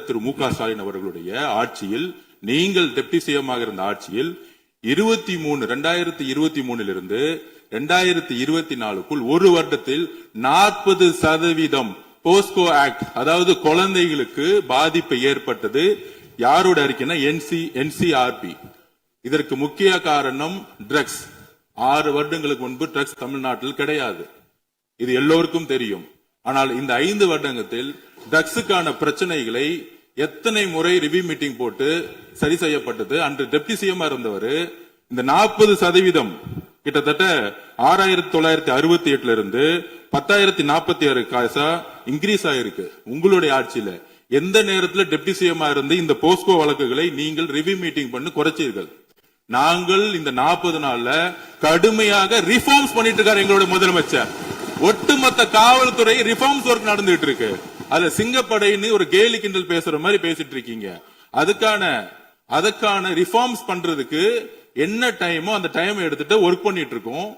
திரு மு.க. ஸ்டாலின் அவர்களுடைய ஆட்சியில், நீங்கள் டெப்டி சிஎம்மாக இருந்த ஆட்சியில் 2023 2024 ஒரு வருடத்தில் 40% போஸ்கோ ஆக்ட், அதாவது குழந்தைகளுக்கு பாதிப்பு ஏற்பட்டது. யாரோட அறிக்கைன்னா என்சிஆர்பி. இதற்கு முக்கிய காரணம் ட்ரக்ஸ். 6 வருடங்களுக்கு முன்பு ட்ரக்ஸ் தமிழ்நாட்டில் கிடையாது, இது எல்லோருக்கும் தெரியும். ஆனால் இந்த 5 வருடத்தில் ட்ரக்ஸுக்கான பிரச்சனைகளை எத்தனை முறை ரிவ்யூ மீட்டிங் போட்டு சரி செய்யப்பட்டது. அன்று டெப்டி சிஎம் இருந்தவர் இந்த 40% கிட்டத்தட்ட 6968 இருந்து 10,046 காசா இன்கிரீஸ் ஆயிருக்கு. உங்களுடைய ஆட்சியில எந்த நேரத்தில் டெப்டி சிஎம் இருந்து இந்த போஸ்கோ வழக்குகளை நீங்கள் ரிவ்யூ மீட்டிங் பண்ணி குறைச்சீர்கள்? நாங்கள் இந்த 40 நாள்ல கடுமையாக ரிஃபார்ம்ஸ் பண்ணிட்டு இருக்காரு எங்களுடைய முதலமைச்சர். ஒட்டுமொத்த காவல்துறை ரிஃபார்ம்ஸ் ஒர்க் நடந்துட்டு இருக்கு. அதுல சிங்கப்படைன்னு ஒரு கேலி கிண்டல் பேசுற மாதிரி பேசிட்டு இருக்கீங்க. அதுக்கான ரிஃபார்ம்ஸ் பண்றதுக்கு என்ன டைமோ அந்த டைம் எடுத்துட்டு ஒர்க் பண்ணிட்டு இருக்கோம்.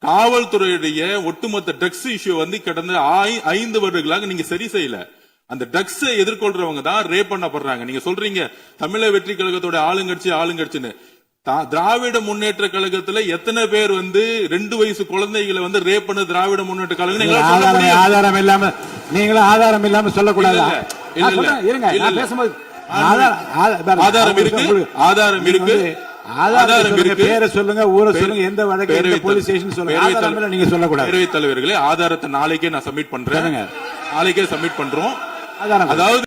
காவல்துறையுடைய ஒட்டுமொத்த ட்ரக்ஸ் இஷ்யூ கடந்த 5 வருடங்களாக நீங்க சரி செய்யல. அந்த ட்ரக்ஸ் எதிர்கொள்றவங்க தான் ரேப் பண்ணப்படுறாங்க. நீங்க சொல்றீங்க தமிழக வெற்றி கழகத்தோட ஆளுங்கட்சின்னு. திராவிட முன்னேற்ற கழகத்துல எத்தனை பேர் 2 வயசு குழந்தைகளை ரேப் பண்ண திராவிட முன்னேற்ற கழகம் ஆதாரம் இல்லாம நீங்களும் ஆதாரம் இல்லாம சொல்லக்கூடாது. ஆதாரம் இருக்கு, ஆதாரம் இருக்கு, ஆதாரம் இருக்கு. பேரை சொல்லுங்க, ஊரை சொல்லுங்க, எந்த வழக்கு போலீஸ் ஸ்டேஷன் சொல்லுங்க. நீங்க சொல்லக்கூடாது. பேரவைத் தலைவர்களே, ஆதாரத்தை நாளைக்கே நான் சப்மிட் பண்றேன். நாளைக்கே சப்மிட் பண்றோம். அதாவது